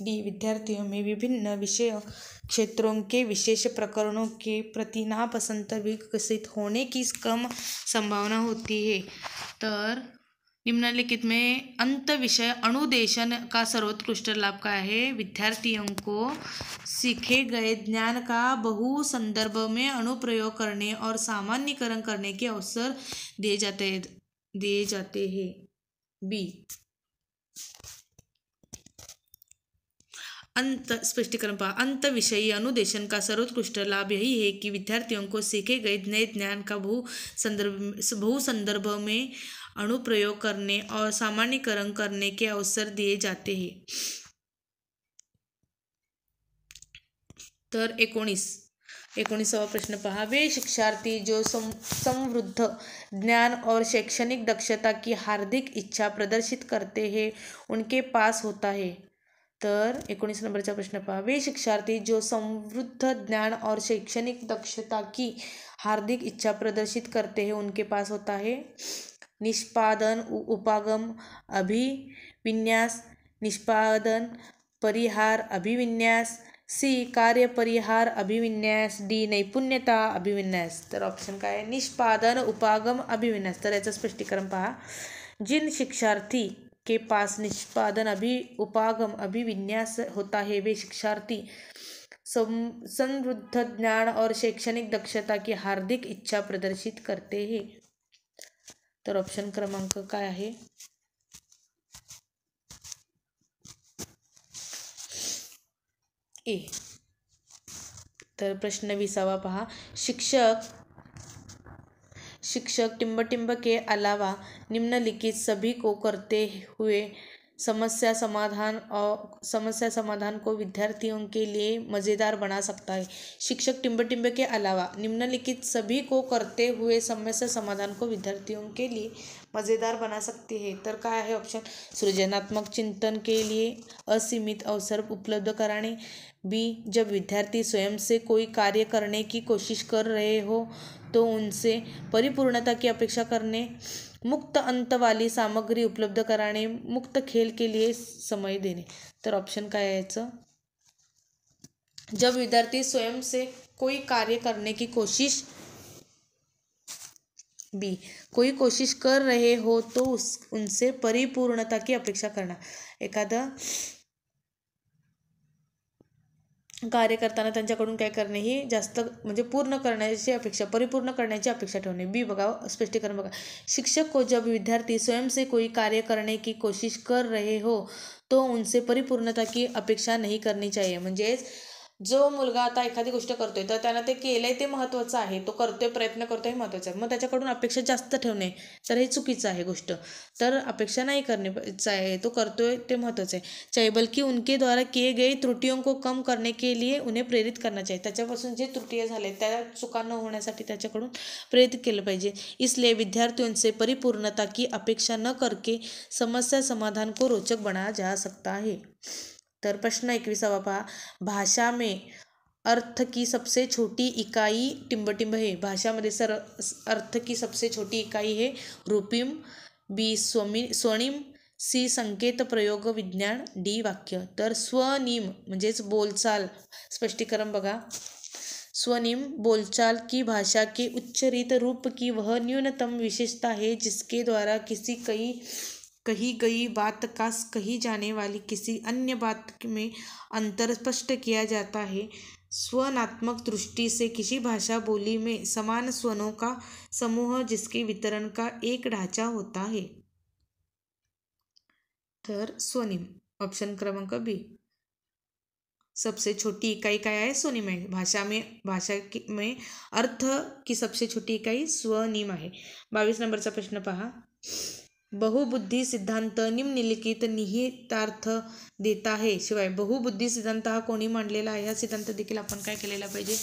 डी विद्यार्थियों में विभिन्न विषय क्षेत्रों के विशेष प्रकरणों के प्रति नापसंद विकसित होने की कम संभावना होती है। तर निम्नलिखित में अंत विषय अनुदेशन का सर्वोत्कृष्ट लाभ क्या है, विद्यार्थियों को सीखे गए ज्ञान का बहु संदर्भ में अनुप्रयोग करने और सामान्यीकरण करने के अवसर दिए जाते हैं। बी अंत स्पष्टीकरण पहा, अंत विषयी अनुदेशन का सर्वोत्कृष्ट लाभ यही है कि विद्यार्थियों को सीखे गए नए ज्ञान का बहु संदर्भ में अनुप्रयोग करने और सामान्यीकरण करने के अवसर दिए जाते हैं। तर 19वां प्रश्न पहा, वे शिक्षार्थी जो समृद्ध ज्ञान और शैक्षणिक दक्षता की हार्दिक इच्छा प्रदर्शित करते हैं उनके पास होता है। तर 19 नंबरचा प्रश्न पहा, वे शिक्षार्थी जो समृद्ध ज्ञान और शैक्षणिक दक्षता की हार्दिक इच्छा प्रदर्शित करते हैं उनके पास होता है। निष्पादन उपागम अभिविन्यास, निष्पादन परिहार अभिविन्यास, सी कार्य परिहार अभिविन्यास, डी नैपुण्यता अभिविन्यास। तर ऑप्शन काय आहे, निष्पादन उपागम अभिविन्यास। तर याचं स्पष्टीकरण पहा, जिन शिक्षार्थी के पास निष्पादन उपागम अभिविन्यास होता है वे शिक्षार्थी समृद्ध ज्ञान और शैक्षणिक दक्षता की हार्दिक इच्छा प्रदर्शित करते हैं। तर ऑप्शन क्रमांक काय आहे, ए। तर प्रश्न 20 पहा, शिक्षक टिम्ब के अलावा निम्नलिखित सभी को करते हुए समस्या समाधान को विद्यार्थियों के लिए मज़ेदार बना सकता है। शिक्षक टिम्ब के अलावा निम्नलिखित सभी को करते हुए समस्या समाधान को विद्यार्थियों के लिए मज़ेदार बना सकते हैं। तर काय आहे ऑप्शन, सृजनात्मक चिंतन के लिए असीमित अवसर उपलब्ध कराने। बी जब विद्यार्थी स्वयं से कोई कार्य करने की कोशिश कर रहे हो तो उनसे परिपूर्णता की अपेक्षा करने। मुक्त अंत वाली सामग्री उपलब्ध कराने, मुक्त खेल के लिए समय देने। तर ऑप्शन काय आहे याचं, जब विद्यार्थी स्वयं से कोई कार्य करने की कोशिश बी, कोई कोशिश कर रहे हो तो उनसे परिपूर्णता की अपेक्षा करना. एखादं कार्य करताना त्यांच्याकडून काय करणे ही जास्त म्हणजे पूर्ण करण्याची अपेक्षा, परिपूर्ण करण्याची अपेक्षा ठेवणे. बी बघा, स्पष्टीकरण बघा. शिक्षक को जब विद्यार्थी स्वयं से कोई कार्य करने की कोशिश कर रहे हो तो उनसे परिपूर्णता की अपेक्षा नहीं करनी चाहिए. म्हणजे जो मुलगा आता एखादी गोष्ट करतोय तर त्यानं ते केलंय ते महत्त्वाचं आहे, तो करतोय, प्रयत्न करतोय हे महत्त्वाचं आहे. मग त्याच्याकडून अपेक्षा जास्त ठेवणे तर हे चुकीचं आहे गोष्ट. तर अपेक्षा नाही करणे आहे, तो करतोय ते महत्त्वाचं आहे. चाहिए बल्कि उनके द्वारा किए गए त्रुटियों को कम करने के लिए उन्हें प्रेरित करना चाहिए. त्याच्यापासून जे त्रुटी झाले त्या चुका न होण्यासाठी त्याच्याकडून प्रेरित केलं पाहिजे. इसलिए विद्यार्थियों से परिपूर्णता की अपेक्षा न करके समस्या समाधान को रोचक बनाया जा सकता है. तर प्रश्न 21 पहा. भाषा में अर्थ की सबसे छोटी इकाई टिंबटिंब है. भाषामध्ये अर्थ की सबसे छोटी इकाई है रूपिम. बी स्वनिम. सी संकेत प्रयोग विज्ञान. डी वाक्य. तर स्वनिम म्हणजेच बोलचाल. स्पष्टीकरण बघा. स्वनिम बोलचाल की भाषा के उच्चरित रूप की वह न्यूनतम विशेषता है जिसके द्वारा कही गई बात का कही जाने वाली किसी अन्य बात में अंतर स्पष्ट किया जाता है. स्वनात्मक दृष्टि से किसी भाषा बोली में समान स्वनों का समूह जिसके वितरण का एक ढांचा होता है. तर स्वनिम ऑप्शन क्रमांक बी. सबसे छोटी इकाई काय आहे? स्वनिम आहे. भाषा में अर्थ की सबसे छोटी इकाई स्वनिम आहे. 22 नंबरचा प्रश्न पहा. बहुबुद्धी सिद्धांत निम्नलिखित निहितार्थ देता है. शिवाय बहुबुद्धी सिद्धांत हा कोणी मांडलेला आहे? हा सिद्धांत देखील आपण काय केलेला पाहिजे?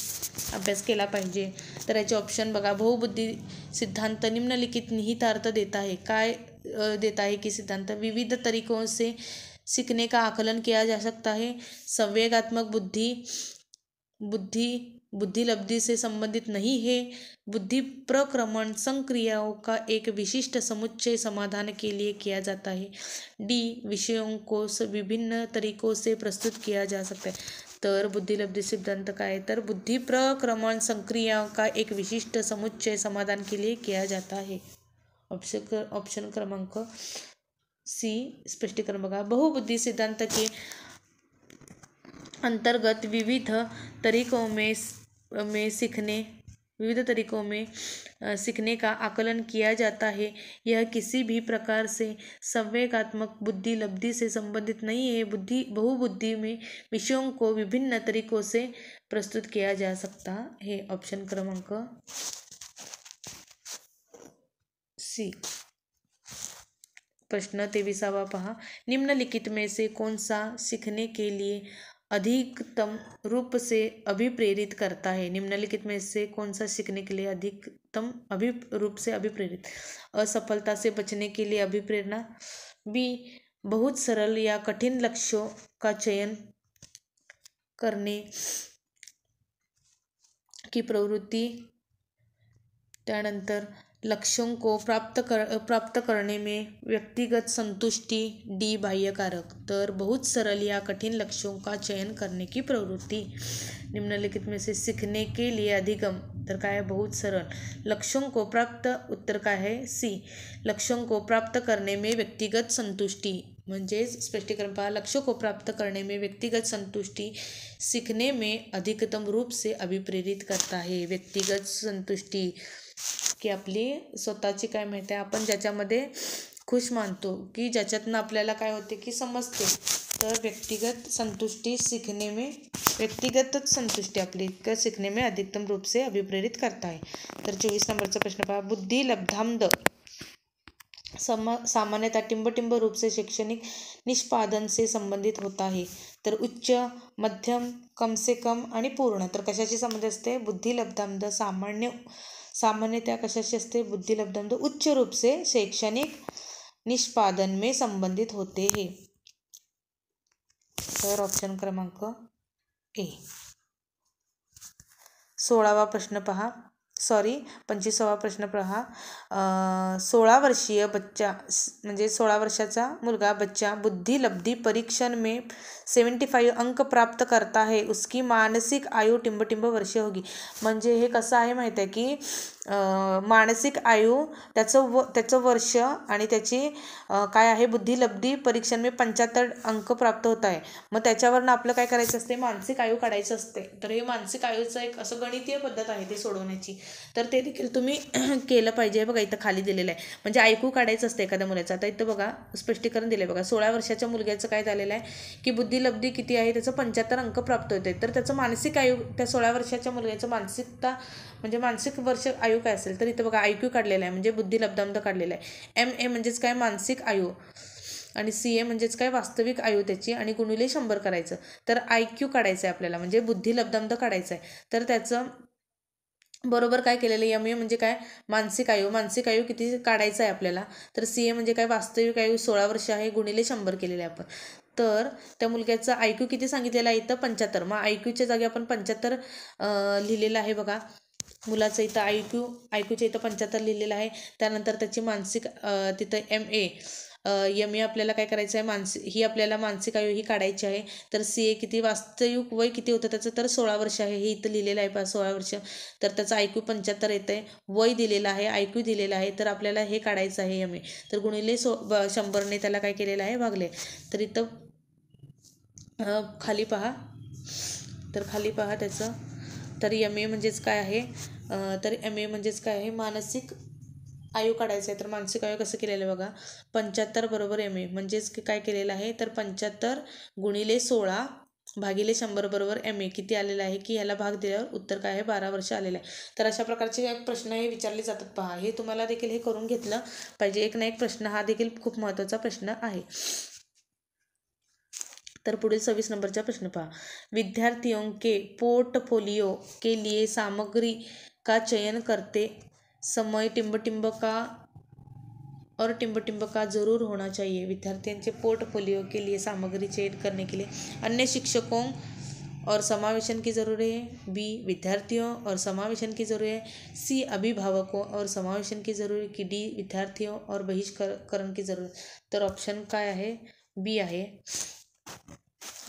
अभ्यास केला पाहिजे. तर याचे ऑप्शन बघा. बहुबुद्धी सिद्धांत निम्नलिखित निहितार्थ देता है. काय देता है की सिद्धांत? विविध तरीकों से सीखने का आकलन किया जा सकता है. संवेगात्मक बुद्धि लब्धि से संबंधित नहीं है. बुद्धि प्रक्रमण संक्रियाओं का एक विशिष्ट समुच्चय समाधान के लिए किया जाता है. डी विषयों को विभिन्न तरीकों से प्रस्तुत किया जा सकता है. तर बुद्धिलब्धि सिद्धांत काय? तर बुद्धि प्रक्रमण संक्रियाओं का एक विशिष्ट समुच्चय समाधान के लिए किया जाता है. ऑप्शन क्रमांक सी. स्पष्टीकरण बघा. बहुबुद्धि सिद्धांत के अंतर्गत विविध तरीकों में सीखने का आकलन किया जाता है. यह किसी भी प्रकार से संवेगात्मक बुद्धि लब्धि से संबंधित नहीं है. बहुबुद्धि में विषयों को विभिन्न तरीकों से प्रस्तुत किया जा सकता है. ऑप्शन क्रमांक सी. प्रश्न 23 पहा. निम्नलिखित में से कौन सा सीखने के लिए अधिकतम रूप से अभिप्रेरित करता है? निम्नलिखित में से कौन सा सीखने के लिए अधिकतम रूप से अभिप्रेरित? असफलता से बचने के लिए अभिप्रेरणा. बी बहुत सरल या कठिन लक्ष्यों का चयन करने की प्रवृत्ति. त्यानंतर लक्ष्यों को प्राप्त करने में व्यक्तिगत संतुष्टि. डी बाह्य कारक. तर बहुत सरल या कठिन लक्ष्यों का चयन करने की प्रवृत्ति. निम्नलिखित में से सीखने के लिए अधिगम तर काय? बहुत सरल. लक्ष्यों को प्राप्त उत्तर काय आहे? सी. लक्ष्यों को प्राप्त करने में व्यक्तिगत संतुष्टि. म्हणजेच स्पष्टीकरण पहा. लक्ष्यों को प्राप्त करने में व्यक्तिगत संतुष्टि सीखने में अधिकतम रूप से अभिप्रेरित करता है. व्यक्तिगत संतुष्टि की आपली स्वतःची काय माहिती आहे, आपण ज्याच्यामध्ये खुश मानतो की ज्याच्यातनं आपल्याला काय होते की समजते, तर व्यक्तिगत संतुष्टि आपली सीखने में अधिकतम रूप से अभिप्रेरित करता है. तर 24 नंबरचा प्रश्न पहा. बुद्धि लब्धांध सामान्यतः टिंबटिंब रूप से शैक्षणिक निष्पादन से संबंधित होता है. तर उच्च, मध्यम, कम से कम आणि पूर्ण. तर कशाशी संबंध असते? बुद्धि लब्धांध सामान्यतः कशाशी असते? बुद्धि लब्धांध उच्च रूप से शैक्षणिक निष्पादन में संबंधित होते हैं. तर ऑप्शन क्रमांक ए. 25वा प्रश्न पहा. 16 वर्षीय बच्चा म्हणजे 16 वर्षाचा मुलगा बच्चा बुद्धि लब्धि परीक्षण में 75 अंक प्राप्त करता है. उसकी मानसिक आयु टिंबटिंब वर्ष होगी. म्हणजे हे कसं आहे माहिती आहे की मानसिक आयु, त्याचं वर्ष आणि त्याची काय आहे बुद्धिलब्धी परीक्षण में 75 अंक प्राप्त होत आहे. मग त्याच्यावरनं आपलं काय करायचं असते, मानसिक आयु काढायचं असते. तर हे मानसिक आयुचं एक असं गणितीय पद्धत आहे ते सोडवण्याची. तर ते देखील तुम्ही केलं पाहिजे. बघा इथं खाली दिलेलं आहे, म्हणजे ऐकू काढायचं असतं एखाद्या मुलाचं. आता इथं बघा स्पष्टीकरण दिलं आहे बघा. 16 वर्षाच्या मुलग्याचं काय झालेलं आहे की बुद्धिलब्धी किती आहे, त्याचं 75 अंक प्राप्त होते. तर त्याचं मानसिक आयु, त्या 16 वर्षाच्या मुलग्याचं मानसिकता म्हणजे मानसिक वर्ष आयु काय असेल, तर इथं बघा IQ काढलेला आहे, म्हणजे बुद्धिलब्धांक काढलेला आहे. MA म्हणजेच काय, मानसिक आयु, आणि CA म्हणजेच काय, वास्तविक आयु त्याची, आणि गुणिले 100 करायचं. तर IQ काढायचं आहे आपल्याला, म्हणजे बुद्धिलब्धांक काढायचं आहे. तर त्याचं बरोबर काय केलेलं आहे, MA म्हणजे काय, मानसिक आयु किती काढायचं आहे आपल्याला. तर CA म्हणजे काय, वास्तविक आयु 16 वर्ष आहे, गुणिले 100 केलेलं आहे आपण. तर त्या मुलग्याचं IQ किती सांगितलेलं आहे इथं, 75. मग IQच्या जागी आपण 75 लिहिलेलं आहे बघा. मुलाचं इथं IQच्या इथं 75 लिहिलेलं आहे. त्यानंतर त्याची मानसिक तिथं MA आपल्याला काय करायचं आहे, ही आपल्याला मानसिक आयु ही काढायची आहे. तर CA किती, वास्तविक वय किती होतं त्याचं, तर 16 वर्ष आहे, हे इथं लिहिलेलं आहे 16 वर्ष. तर त्याचं IQ 75 येतं आहे, वय दिलेलं आहे, IQ दिलेलं आहे. तर आपल्याला हे काढायचं आहे MA. तर गुणिले 100ने त्याला काय केलेलं आहे, भागले. तर इथं खाली पहा त्याचं. तर MA म्हणजेच काय आहे, तर MA म्हणजेच काय आहे, मानसिक आयु काढायचं आहे. तर मानसिक आयु कसं केलेलं आहे बघा, 75 बरोबर MA म्हणजेच काय केलेलं आहे, तर 75 गुणिले 16 भागिले 100 बरोबर MA किती आलेलं आहे, की ह्याला भाग दिल्यावर उत्तर काय आहे, 12 वर्ष आलेलं आहे. तर अशा प्रकारचे प्रश्न हे विचारले जातात. पहा, हे तुम्हाला देखील हे करून घेतलं पाहिजे. एक ना एक प्रश्न हा देखील खूप महत्त्वाचा प्रश्न आहे. तर पुढील 26 नंबरचा प्रश्न पहा. विद्यार्थियों के पोर्टफोलियो के लिए सामग्री का चयन करते समय टिम्ब टिम्ब का जरूर होना चाहिए. विद्यार्थियों पोर्टफोलियो के लिए सामग्री चयन करने के लिए अन्य शिक्षकों और समावेशन की ज़रूरत है. B विद्यार्थियों और समावेशन की ज़रूरत है. C अभिभावकों और समावेशन की ज़रूरत की. D विद्यार्थियों और बहिष्करण की ज़रूरत. तर ऑप्शन काय आहे, B आहे,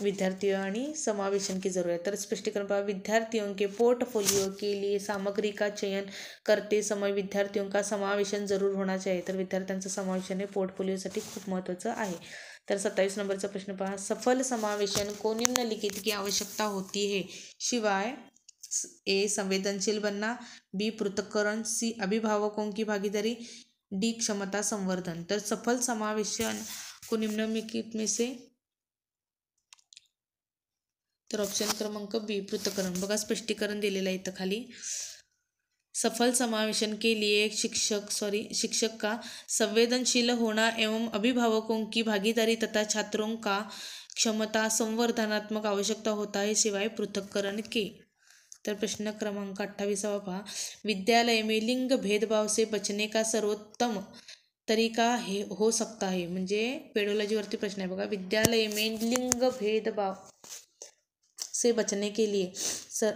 विद्यार्थियों आणि समावेशन की जरूरत. तर स्पष्टीकरण पहा. विद्यार्थियों के पोर्टफोलियो के लिए सामग्री का चयन करते समय विद्यार्थियों का समावेशन जरूर होना चाहिए. तर विद्यार्थ्यांचं समावेशन हे पोर्टफोलियोसाठी खूप महत्त्वाचं आहे. तर 27 नंबरचा प्रश्न पहा. सफल समावेशन को निम्नलिखित की आवश्यकता होती है शिवाय. A संवेदनशील बनना, B पृथक्करण, C अभिभावकों की भागीदारी, D क्षमता संवर्धन. तर सफल समावेशन को निम्नलिखित में से, तर ऑप्शन क्रमांक B पृथक्करण. बघा स्पष्टीकरण दिलेलं आहे इथं खाली. सफल समावेशन के लिए शिक्षक का संवेदनशील होना एवं अभिभावकों की भागीदारी तथा छात्रों का क्षमता संवर्धनात्मक आवश्यकता होता है सिवाय पृथक्करण के. तर प्रश्न क्रमांक 28 पहा. विद्यालय में लिंग भेदभाव से बचने का सर्वोत्तम तरीका हो सकता है. म्हणजे पेडोलॉजीवरती प्रश्न आहे बघा. विद्यालय में लिंग भेदभाव से बचने के लिए,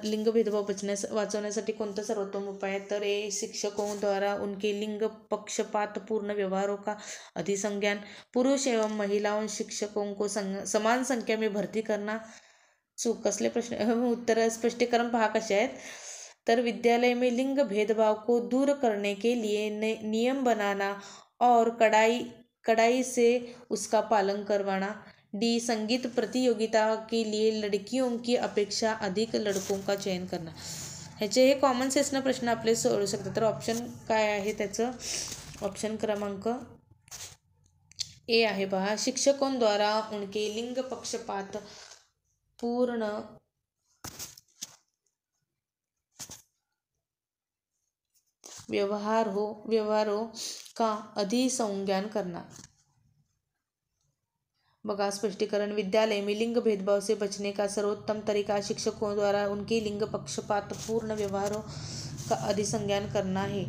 लिंग भेदभाव वाचवण्यासाठी कोणता सर्वोत्तम उपाय है. तर ए शिक्षकों द्वारा उनके लिंग पक्षपात पूर्ण व्यवहारों का अधिसंज्ञान, पुरुष एवं महिलाओं शिक्षकों को समान संख्या में भरती करना. चूक कसले प्रश्न, उत्तर स्पष्टीकरण पहा कसे आहेत. तर विद्यालय में लिंग भेदभाव को दूर करने के लिए नियम बनाना और कड़ाई से उसका पालन करवाना. D संगीत प्रतियोगिता के लिए लड़कियों की अपेक्षा अधिक लड़कों का चयन करना. ह्याचे हे कॉमन सेन्सनं प्रश्न आपले सोडू शकतात. तर ऑप्शन काय आहे त्याचं, ऑप्शन क्रमांक A आहे पहा. शिक्षकों द्वारा उनके लिंग पक्षपात पूर्ण व्यवहारों का अधिसंज्ञान करना. बघा स्पष्टीकरण. विद्यालय में लिंग भेदभाव से बचने का सर्वोत्तम तरीका शिक्षकों द्वारा उनके लिंग पक्षपात पूर्ण व्यवहारों का अधिसंज्ञान करना है.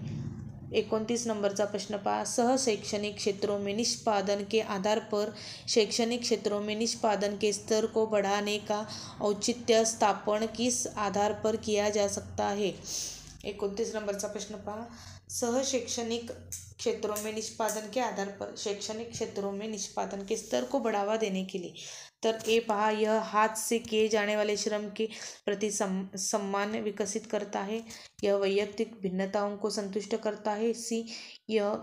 29 नंबरचा प्रश्न पहा. सह शैक्षणिक क्षेत्रों में निष्पादन के आधार पर शैक्षणिक क्षेत्रों में निष्पादन के स्तर को बढ़ाने का औचित्य स्थापन किस आधार पर किया जा सकता है. 29 नंबरचा प्रश्न पहा. सह शैक्षणिक क्षेत्रों में निष्पादन के आधार पर शैक्षणिक क्षेत्रों में निष्पादन के स्तर को बढ़ावा देने के लिए। तर ए पहा, यह हाथ से किए जाने वाले श्रम के प्रति सम्मान विकसित करता है। यह वैयक्तिक भिन्नताओं को संतुष्ट करता है। सी, यह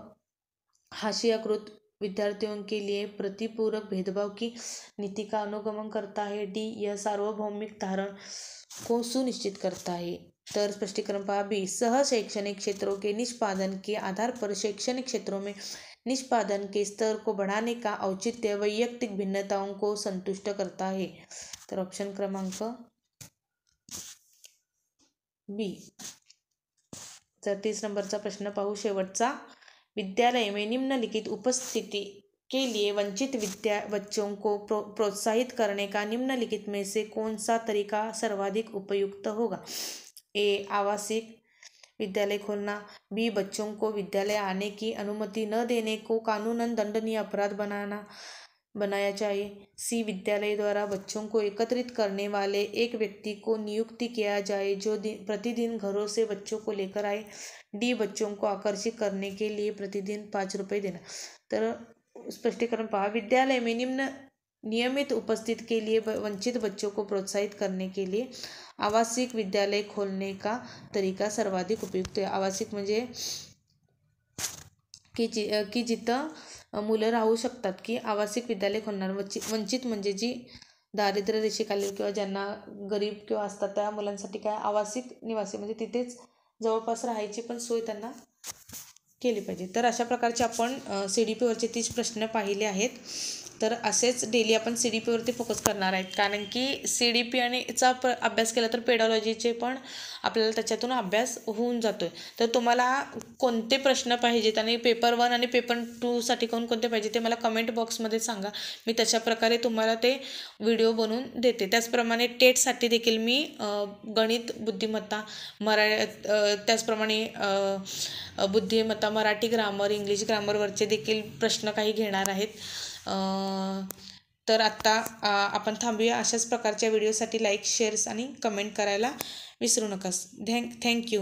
हाशियाकृत विद्यार्थियों के लिए प्रतिपूरक भेदभाव की नीति का अनुगमन करता है। डी, यह सार्वभौमिक धारण को सुनिश्चित करता है। तर स्पष्टीकरण पहा बी, सह शैक्षणिक क्षेत्रों के निष्पादन के आधार पर शैक्षणिक क्षेत्रों में निष्पादन के स्तर को बढ़ाने का औचित्य वैयक्तिक भिन्नताओं को संतुष्ट करता है। तर ऑप्शन क्रमांक बी। तर 30 नंबरचा प्रश्न पाहू शेवटचा। विद्यालय में निम्नलिखित उपस्थिति के लिए वंचित बच्चों को प्रोत्साहित करने का निम्नलिखित में से कौन सा तरीका सर्वाधिक उपयुक्त होगा। ए, आवासिक विद्यालय खोलना। बी, बच्चों को विद्यालय आने की अनुमति न देने को कानूनन दंडनीय अपराध बनाया चाहिए। सी, विद्यालय द्वारा बच्चों को एकत्रित करने वाले एक व्यक्ति को नियुक्ति किया जाए जो प्रतिदिन घरों से बच्चों को लेकर आए। डी, बच्चों को आकर्षित करने के लिए प्रतिदिन 5 रुपये देना। तर स्पष्टीकरण पहा, विद्यालय में नियमित उपस्थिति के लिए वंचित बच्चों को प्रोत्साहित करने के लिए आवासिक विद्यालय खोलने का तरीका सर्वाधिक उपयुक्त आहे। आवासिक म्हणजे की जिथं मुलं राहू शकतात, की आवासिक विद्यालय खोलणार। वंचित म्हणजे जी दारिद्र्य रेषेखालील किंवा ज्यांना गरीब किंवा असतात त्या मुलांसाठी काय आवासिक निवासी म्हणजे तिथेच जवळपास राहायची पण सोय त्यांना केली पाहिजे। तर अशा प्रकारचे आपण CDP वरचे 30 प्रश्न पाहिले आहेत। तर असेच डेली आपण CDP वरती फोकस करणार आहेत, कारण की CDP आणि चा अभ्यास केला तर पेडॉलॉजीचे पण आपल्याला त्याच्यातून अभ्यास होऊन जातोय। तर तुम्हाला कोणते प्रश्न पाहिजेत आणि पेपर 1 आणि पेपर 2 साठी कोणते पाहिजे ते मला कमेंट बॉक्समध्ये सांगा। मी तशा प्रकारे तुम्हाला ते व्हिडिओ बनवून देते। त्याचप्रमाणे टेटसाठी देखील मी गणित बुद्धिमत्ता त्याचप्रमाणे बुद्धिमत्ता मराठी ग्रामर इंग्लिश ग्रामरवरचे देखील प्रश्न काही घेणार आहेत। तर आत्ता आपण थांबूया। अशाच प्रकारच्या व्हिडिओसाठी लाईक शेअर्स आणि कमेंट करायला विसरू नका। थँक्यू।